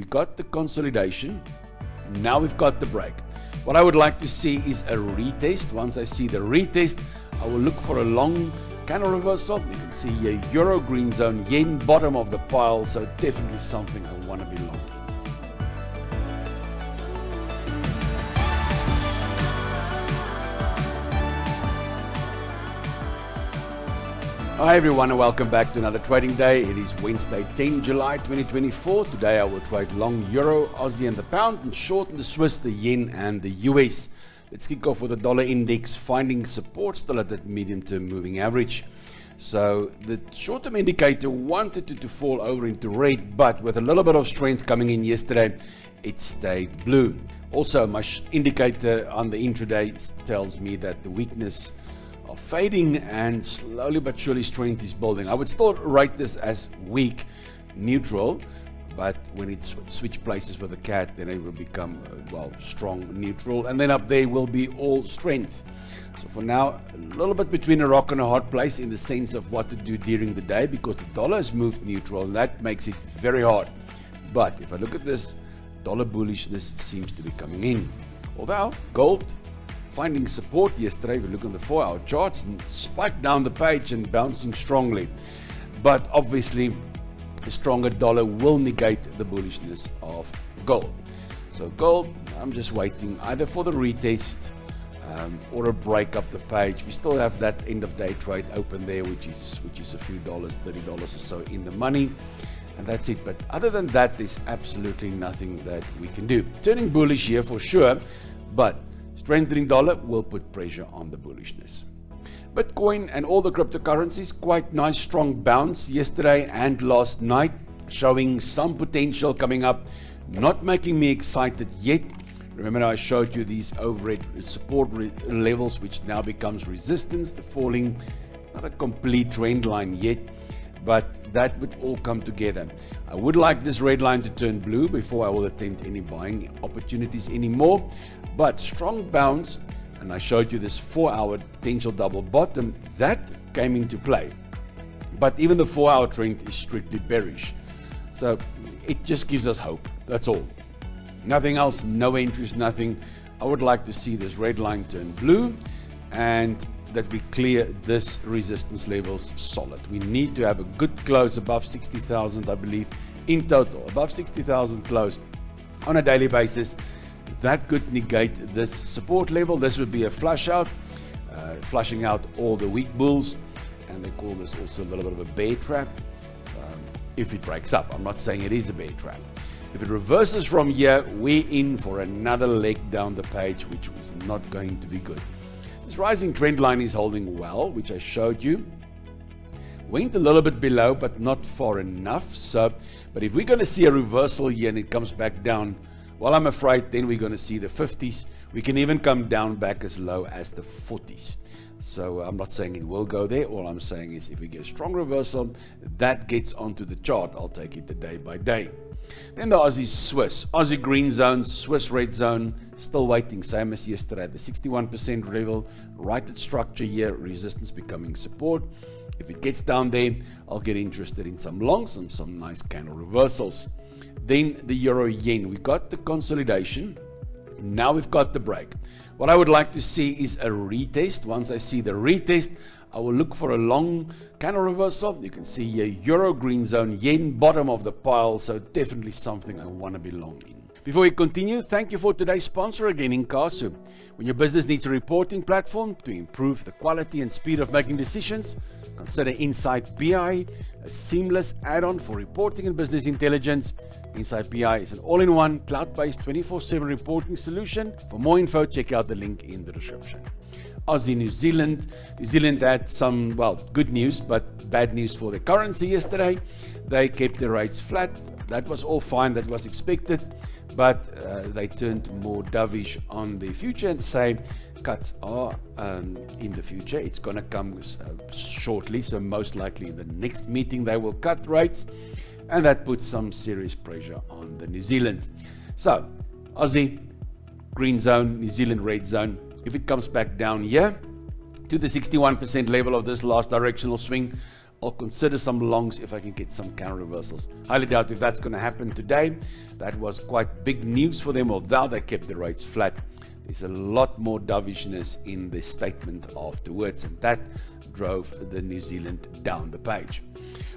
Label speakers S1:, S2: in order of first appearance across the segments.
S1: we've got the consolidation. Now we've got the break. What I would like to see is a retest. Once I see the retest, I will look for a long candle reversal. You can see a euro green zone, yen bottom of the pile, so definitely something I want to be long. Hi everyone and welcome back to another trading day. It is Wednesday 10 July 2024. Today I will trade long Euro, Aussie and the pound, and short in the Swiss, the yen and the US. Let's kick off with the dollar index finding support still at that medium term moving average. So the short term indicator wanted to fall over into red, but with a little bit of strength coming in yesterday, it stayed blue. Also my indicator on the intraday tells me that the weakness are fading and slowly but surely strength is building. I would still rate this as weak, neutral, but when it switch places with the cat, then it will become strong, neutral, and then up there will be all strength. So for now, a little bit between a rock and a hard place in the sense of what to do during the day, because the dollar has moved neutral and that makes it very hard. But if I look at this, dollar bullishness seems to be coming in. Although gold finding support yesterday, if you look on the 4-hour charts, and spiked down the page and bouncing strongly. But obviously, a stronger dollar will negate the bullishness of gold. So gold, I'm just waiting either for the retest or a break up the page. We still have that end of day trade open there, which is a few dollars, $30 or so in the money. And that's it. But other than that, there's absolutely nothing that we can do. Turning bullish here for sure, but strengthening dollar will put pressure on the bullishness. Bitcoin and all the cryptocurrencies, quite nice strong bounce yesterday and last night, showing some potential coming up, not making me excited yet. Remember I showed you these overhead support levels, which now becomes resistance, the falling, not a complete trend line yet, but that would all come together. I would like this red line to turn blue before I will attempt any buying opportunities anymore. But strong bounce, and I showed you this 4-hour potential double bottom, that came into play. But even the 4-hour trend is strictly bearish. So it just gives us hope, that's all. Nothing else, no interest, nothing. I would like to see this red line turn blue and that we clear this resistance levels solid. We need to have a good close above 60,000, I believe, in total, above 60,000 close on a daily basis. That could negate this support level. This would be a flush out, flushing out all the weak bulls, and they call this also a little bit of a bear trap if it breaks up. I'm not saying it is a bear trap. If it reverses from here, we're in for another leg down the page, which was not going to be good. This rising trend line is holding well, which I showed you. Went a little bit below, but not far enough. But if we're going to see a reversal here and it comes back down, well, I'm afraid then we're going to see the 50s. We can even come down back as low as the 40s. So I'm not saying it will go there. All I'm saying is if we get a strong reversal, that gets onto the chart. I'll take it day by day. Then the Aussie Swiss, Aussie green zone, Swiss red zone, still waiting, same as yesterday, the 61% level, right at structure here, resistance becoming support. If it gets down there, I'll get interested in some longs and some nice candle reversals. Then the euro yen, we got the consolidation. Now we've got the break. What I would like to see is a retest. Once I see the retest, I will look for a long candle reversal. You can see a euro green zone, yen bottom of the pile, so definitely something I want to be long in. Before we continue, thank you for today's sponsor again, Incasu. When your business needs a reporting platform to improve the quality and speed of making decisions, consider Insight BI, a seamless add-on for reporting and business intelligence. Insight BI is an all-in-one, cloud-based 24/7 reporting solution. For more info, check out the link in the description. Aussie, New Zealand. New Zealand had some, good news, but bad news for the currency yesterday. They kept the rates flat. That was all fine. That was expected. But they turned more dovish on the future and say cuts are in the future. It's going to come shortly. So most likely in the next meeting, they will cut rates. And that puts some serious pressure on the New Zealand. So Aussie, green zone, New Zealand, red zone. If it comes back down here to the 61% level of this last directional swing, I'll consider some longs if I can get some counter reversals. Highly doubt if that's going to happen today. That was quite big news for them, although they kept the rates flat. There's a lot more dovishness in the statement afterwards, and that drove the New Zealand down the page.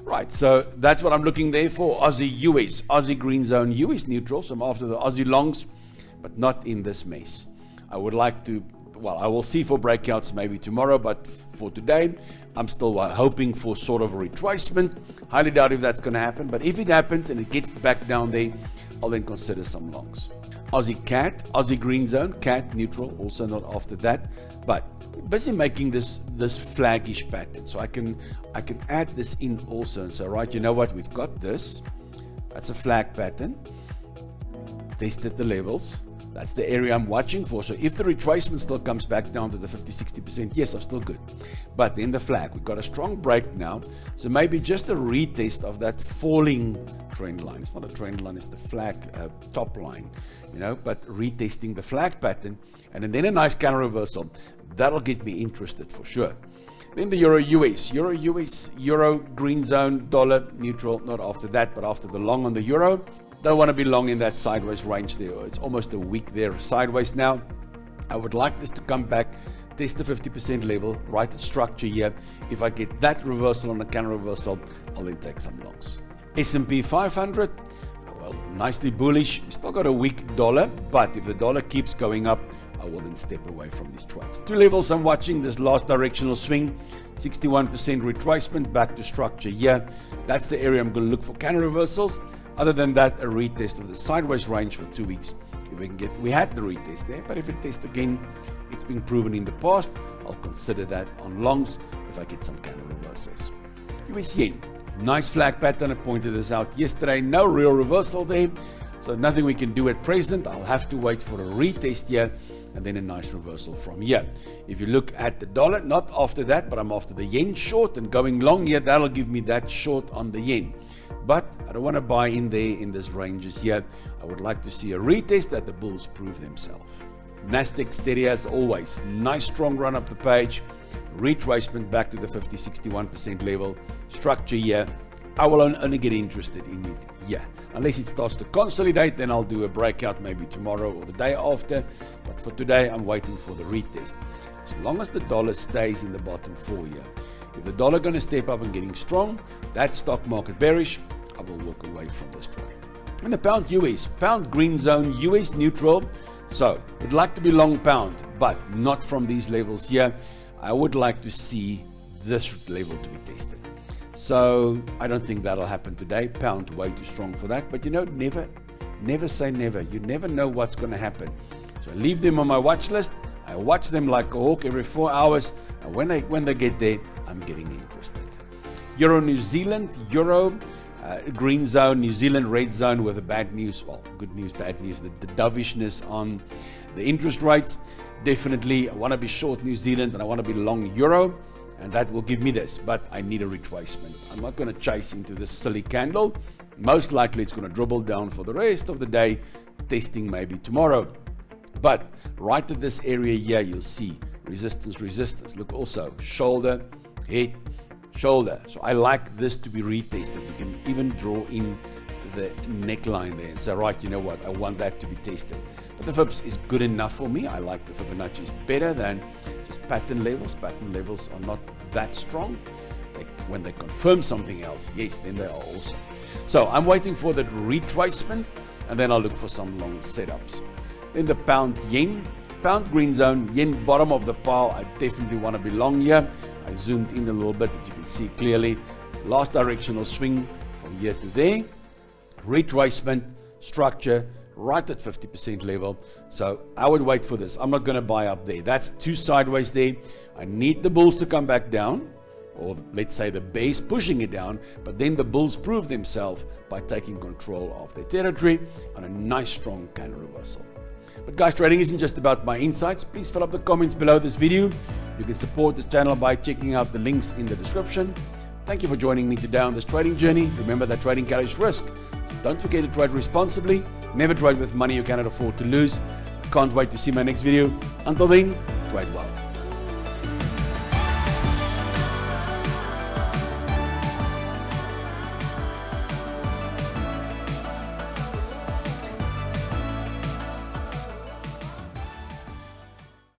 S1: Right, so that's what I'm looking there for. Aussie US, Aussie green zone, US neutral. So I'm after the Aussie longs, but not in this mess. I would like to, well, I will see for breakouts maybe tomorrow, but for today, I'm still hoping for sort of a retracement. Highly doubt if that's going to happen, but if it happens and it gets back down there, I'll then consider some longs. Aussie CAT, Aussie green zone, CAT neutral, also not after that, but busy making this flaggish pattern. So I can add this in also and say, right, you know what, we've got this. That's a flag pattern. Tested the levels. That's the area I'm watching for. So if the retracement still comes back down to the 50-60%, yes, I'm still good. But then the flag, we've got a strong break now. So maybe just a retest of that falling trend line. It's not a trend line, it's the flag top line, you know, but retesting the flag pattern and then a nice counter reversal. That'll get me interested for sure. Then the Euro US, Euro green zone, dollar neutral, not after that, but after the long on the Euro. Don't want to be long in that sideways range there. It's almost a week there sideways now. I would like this to come back, test the 50% level, right at structure here. If I get that reversal on a counter reversal, I'll then take some longs. S&P 500, well, nicely bullish. We still got a weak dollar, but if the dollar keeps going up, I will then step away from these trades. Two levels I'm watching, this last directional swing, 61% retracement back to structure here. That's the area I'm going to look for counter reversals. Other than that, a retest of the sideways range for 2 weeks. If we can get, we had the retest there, but if it tests again, it's been proven in the past. I'll consider that on longs if I get some counter reversals. US yen, nice flag pattern. I pointed this out yesterday. No real reversal there, so nothing we can do at present. I'll have to wait for a retest here and then a nice reversal from here. If you look at the dollar, not after that, but I'm after the yen short and going long here. That'll give me that short on the yen. But I don't want to buy in there in this ranges yet. I would like to see a retest that the bulls prove themselves. Nasdaq steady as always. Nice strong run up the page. Retracement back to the 50-61% level. Structure here. I will only get interested in it here. Unless it starts to consolidate, then I'll do a breakout maybe tomorrow or the day after. But for today, I'm waiting for the retest. As long as the dollar stays in the bottom 4 here. If the dollar going to step up and getting strong, that stock market bearish, I will walk away from this trade. And the pound US, pound green zone, US neutral. So, would like to be long pound, but not from these levels here. I would like to see this level to be tested. So, I don't think that'll happen today. Pound way too strong for that. But you know, never say never. You never know what's going to happen. So, I leave them on my watch list. I watch them like a hawk every 4 hours. And when they get there, I'm getting interested. Euro New Zealand, Euro green zone, New Zealand red zone with the bad news. Well, good news, bad news. The dovishness on the interest rates. Definitely, I want to be short New Zealand and I want to be long Euro. And that will give me this. But I need a retracement. I'm not going to chase into this silly candle. Most likely it's going to dribble down for the rest of the day. Testing maybe tomorrow. But right at this area here, you'll see resistance. Look also, shoulder, head, shoulder. So I like this to be retested. You can even draw in the neckline there and say, right, you know what, I want that to be tested. But the Fibs is good enough for me. I like the Fibonacci. It's better than just pattern levels. Pattern levels are not that strong. When they confirm something else, yes, then they are awesome. So I'm waiting for that retracement, and then I'll look for some long setups. Then the pound yen, pound green zone, yen bottom of the pile. I definitely want to be long here. I zoomed in a little bit that you can see clearly. Last directional swing from here to there. Retracement, structure, right at 50% level. So I would wait for this. I'm not going to buy up there. That's too sideways there. I need the bulls to come back down. Or let's say the bears pushing it down, but then the bulls prove themselves by taking control of their territory on a nice strong counter reversal. But guys, trading isn't just about my insights. Please fill up the comments below this video. You can support this channel by checking out the links in the description. Thank you for joining me today on this trading journey. Remember that trading carries risk. So don't forget to trade responsibly. Never trade with money you cannot afford to lose. Can't wait to see my next video. Until then, trade well.